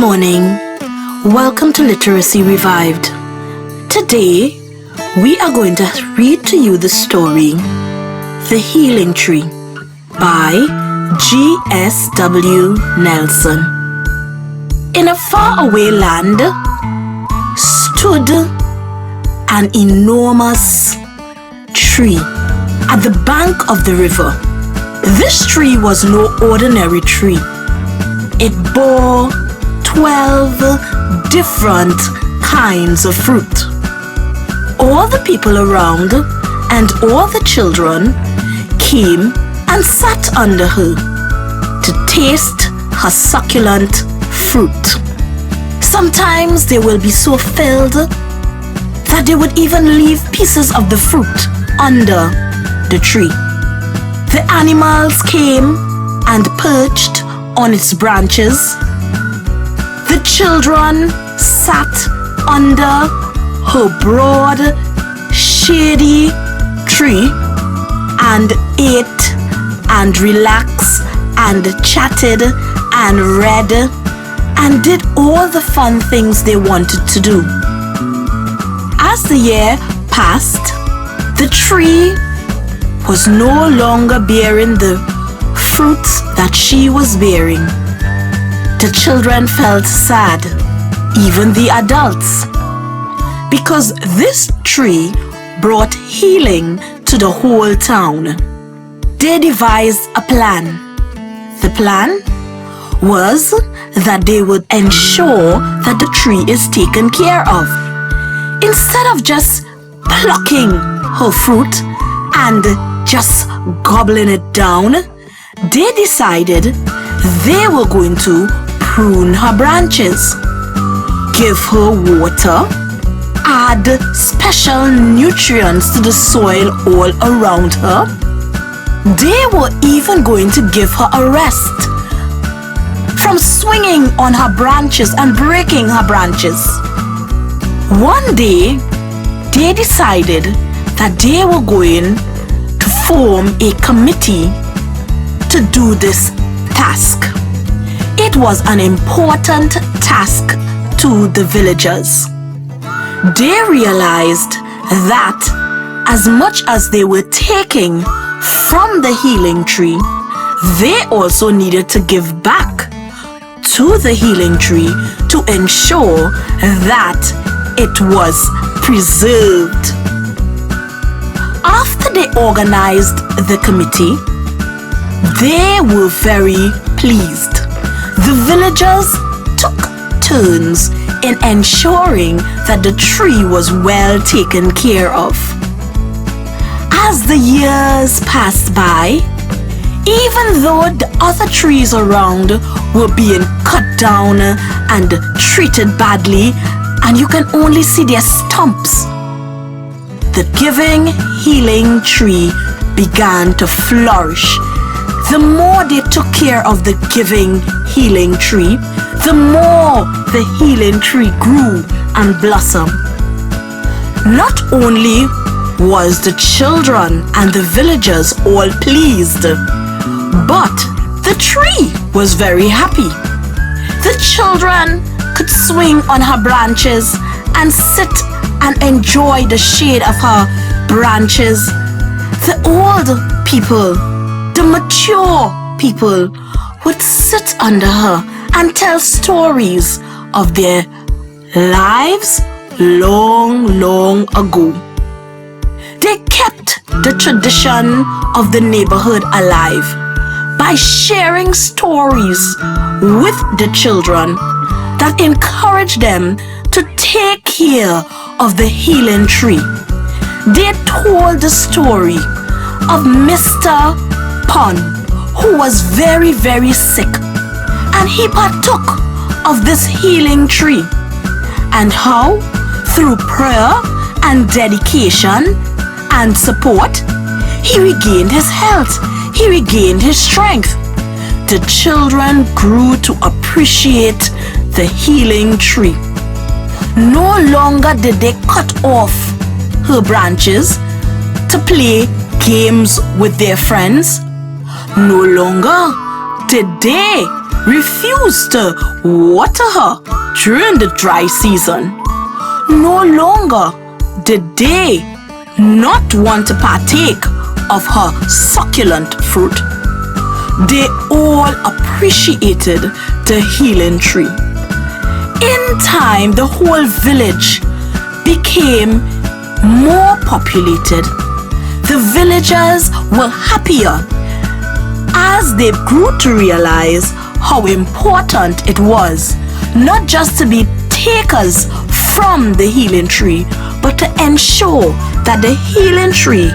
morning. Welcome to Literacy Revived. Today, we are going to read to you the story, The Healing Tree by G.S.W.Nelson. In a faraway land stood an enormous tree at the bank of the river. This tree was no ordinary tree. It bore 12 different kinds of fruit. All the people around and all the children came and sat under her to taste her succulent fruit. Sometimes they will be so filled that they would even leave pieces of the fruit under the tree. The animals came and perched on its branches. The children sat under her broad, shady tree and ate and relaxed and chatted and read and did all the fun things they wanted to do. As the year passed, the tree was no longer bearing the fruits that she was bearing. The children felt sad, even the adults, because this tree brought healing to the whole town. They devised a plan. The plan was that they would ensure that the tree is taken care of. Instead of just plucking her fruit and just gobbling it down, they decided they were going to prune her branches, give her water, add special nutrients to the soil all around her. They were even going to give her a rest from swinging on her branches and breaking her branches. One day, they decided that they were going to form a committee to do this task. It was an important task to the villagers. They realized that as much as they were taking from the healing tree, they also needed to give back to the healing tree to ensure that it was preserved. After they organized the committee, they were very pleased. The villagers took turns in ensuring that the tree was well taken care of. As the years passed by, even though the other trees around were being cut down and treated badly, and you can only see their stumps, the giving healing tree began to flourish. The more they took care of the giving healing tree, the more the healing tree grew and blossomed. Not only was the children and the villagers all pleased, but the tree was very happy. The children could swing on her branches and sit and enjoy the shade of her branches. The old people, the mature people, would sit under her and tell stories of their lives long ago. They kept the tradition of the neighborhood alive by sharing stories with the children that encouraged them to take care of the healing tree. They told the story of Mr. Pond, who was very sick, and he partook of this healing tree, and how through prayer and dedication and support, he regained his health, he regained his strength. The children grew to appreciate the healing tree. No longer did they cut off her branches to play games with their friends. No longer did they refused to water her during the dry season, no longer did they not want to partake of her succulent fruit. They all appreciated the healing tree. In time, the whole village became more populated. The villagers were happier as they grew to realize how important it was not just to be takers from the healing tree, but to ensure that the healing tree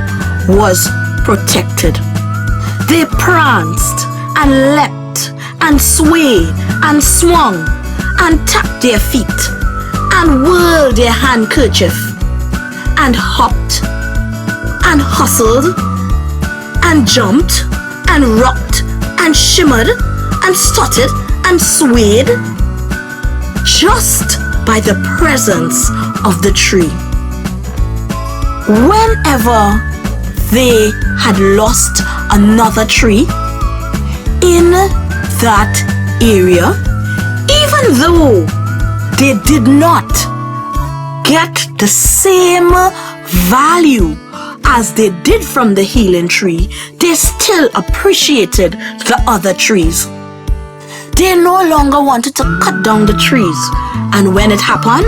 was protected. They pranced and leapt and swayed and swung and tapped their feet and whirled their handkerchief and hopped and hustled and jumped and rocked and shimmered and stuttered and swayed just by the presence of the tree. Whenever they had lost another tree in that area, even though they did not get the same value as they did from the healing tree, they still appreciated the other trees. They no longer wanted to cut down the trees, and when it happened,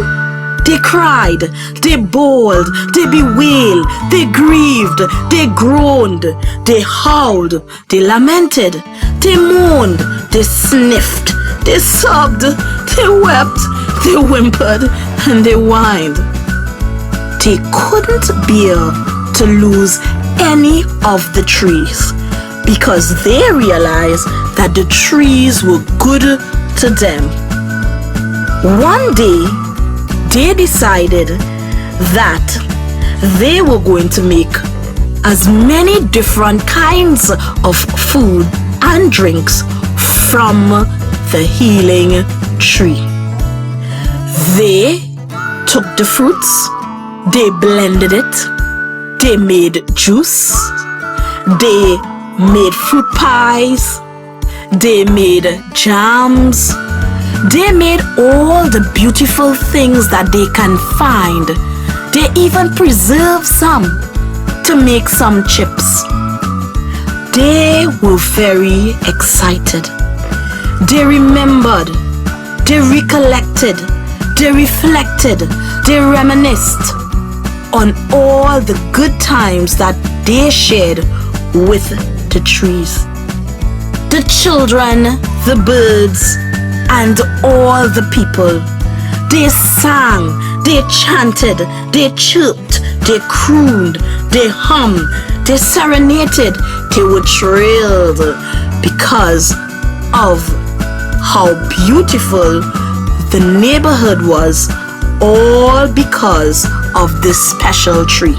they cried, they bawled, they bewailed, they grieved, they groaned, they howled, they lamented, they moaned, they sniffed, they sobbed, they wept, they whimpered, and they whined. They couldn't bear to lose any of the trees because they realized that the trees were good to them. One day, they decided that they were going to make as many different kinds of food and drinks from the healing tree. They took the fruits, they blended it, they made juice, they made fruit pies, they made jams, they made all the beautiful things that they can find. They even preserved some to make some chips. They were very excited. They remembered, they recollected, they reflected, they reminisced on all the good times that they shared with the trees. The children, the birds, and all the people. They sang, they chanted, they chirped, they crooned, they hummed, they serenaded, they were thrilled because of how beautiful the neighborhood was, all because of this special tree.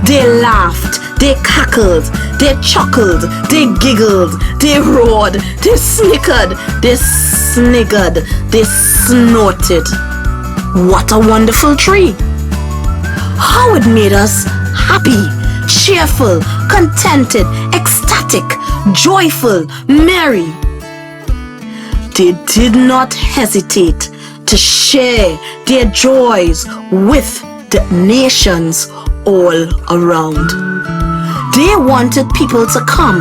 They laughed, they cackled, they chuckled, they giggled, they roared, they snickered, they sniggered, they snorted. What a wonderful tree! How it made us happy, cheerful, contented, ecstatic, joyful, merry. They did not hesitate to share their joys with the nations all around. They wanted people to come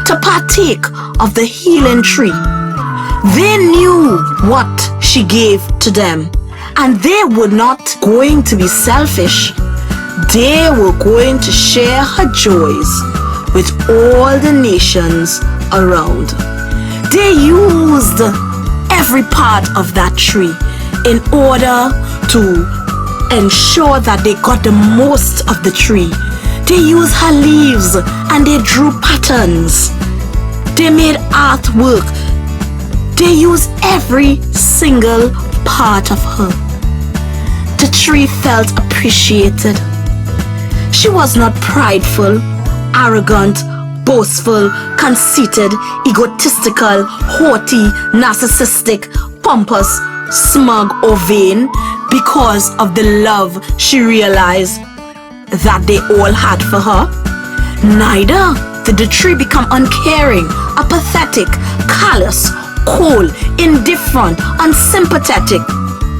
to partake of the healing tree. They knew what she gave to them, and they were not going to be selfish. They were going to share her joys with all the nations around. They used every part of that tree in order to ensure that they got the most of the tree. They used her leaves and they drew patterns. They made artwork. They used every single part of her. The tree felt appreciated. She was not prideful, arrogant, boastful, conceited, egotistical, haughty, narcissistic, pompous, smug, or vain because of the love she realized that they all had for her. Neither did the tree become uncaring, apathetic, callous, cold, indifferent, unsympathetic,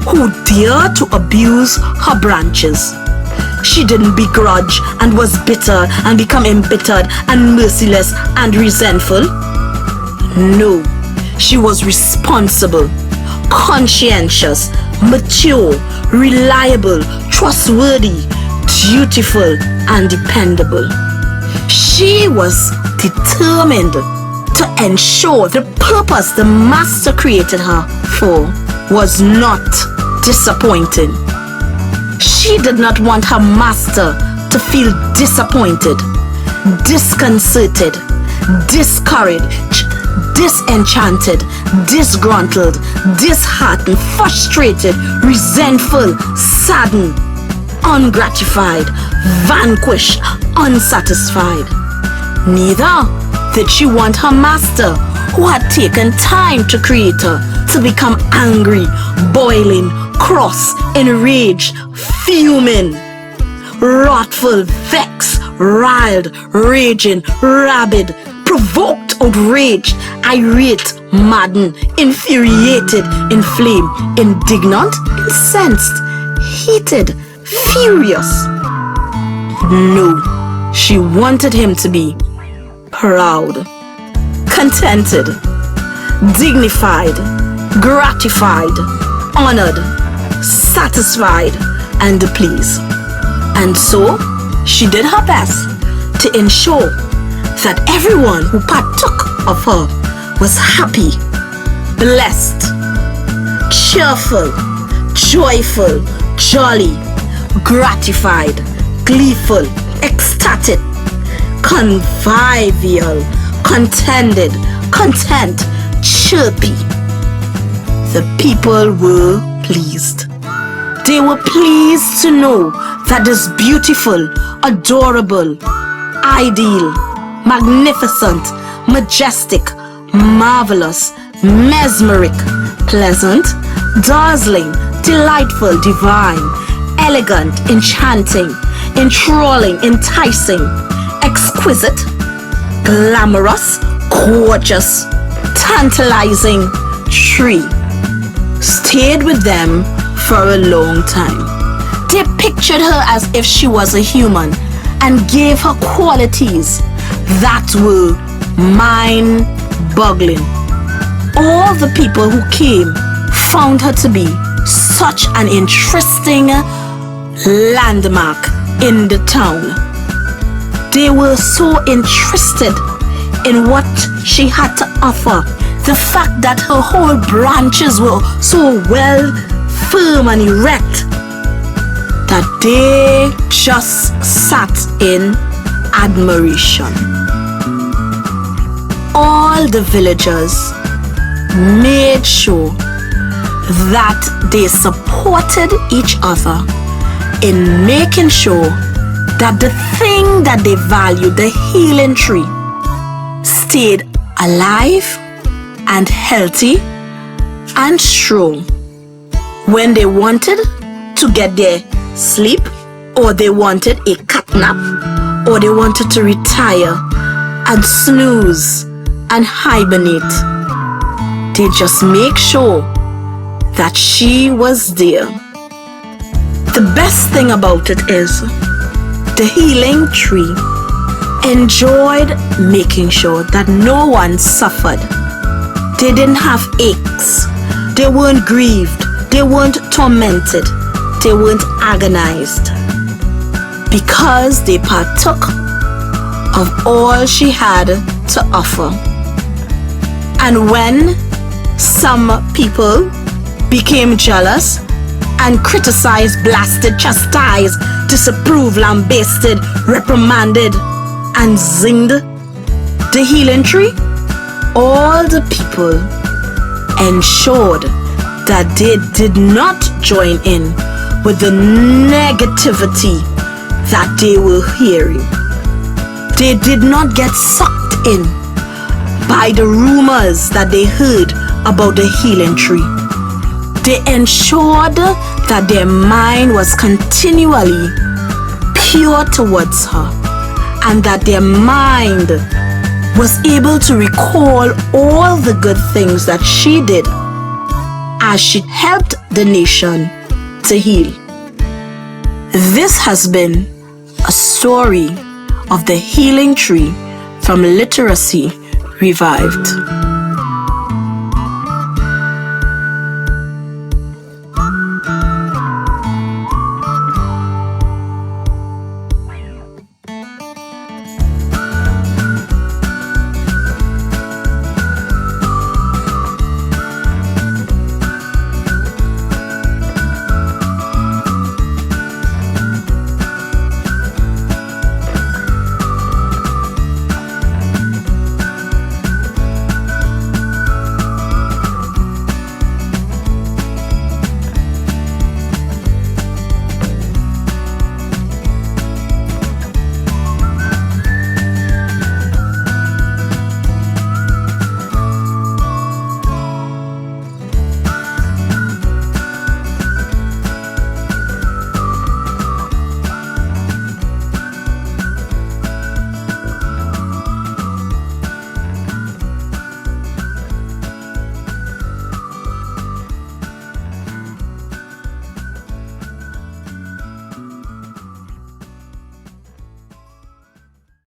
who dared to abuse her branches. She didn't begrudge and was bitter and become embittered and merciless and resentful. No, she was responsible, conscientious, mature, reliable, trustworthy, dutiful, and dependable. She was determined to ensure the purpose the Master created her for was not disappointing. She did not want her Master to feel disappointed, disconcerted, discouraged, disenchanted, disgruntled, disheartened, frustrated, resentful, saddened, ungratified, vanquished, unsatisfied. Neither did she want her Master, who had taken time to create her, to become angry, boiling, cross, enraged, fuming, wrathful, vexed, riled, raging, rabid, provoked, outraged, irate, maddened, infuriated, inflamed, indignant, incensed, heated, furious. No, she wanted him to be proud, contented, dignified, gratified, honored, satisfied, and pleased. And so she did her best to ensure that everyone who partook of her was happy, blessed, cheerful, joyful, jolly, gratified, gleeful, ecstatic, convivial, contented, content, chirpy. The people were pleased. They were pleased to know that this beautiful, adorable, ideal, magnificent, majestic, marvelous, mesmeric, pleasant, dazzling, delightful, divine, elegant, enchanting, enthralling, enticing, exquisite, glamorous, gorgeous, tantalizing tree stayed with them for a long time. They pictured her as if she was a human and gave her qualities that were mind-boggling. All the people who came found her to be such an interesting landmark in the town. They were so interested in what she had to offer. The fact that her whole branches were so well, firm and erect, that they just sat in admiration. All the villagers made sure that they supported each other in making sure that the thing that they valued, the healing tree, stayed alive and healthy and strong. When they wanted to get their sleep, or they wanted a cat nap, or they wanted to retire and snooze and hibernate, they just make sure that she was there. The best thing about it is the healing tree enjoyed making sure that no one suffered. They didn't have aches. They weren't grieved. They weren't tormented. They weren't agonized, because they partook of all she had to offer. And when some people became jealous and criticized, blasted, chastised, disapproved, lambasted, reprimanded, and zinged the healing tree, all the people ensured that they did not join in with the negativity that they were hearing. They did not get sucked in by the rumors that they heard about the healing tree. They ensured that their mind was continually pure towards her, and that their mind was able to recall all the good things that she did as she helped the nation to heal. This has been a story of the healing tree from literacy revived.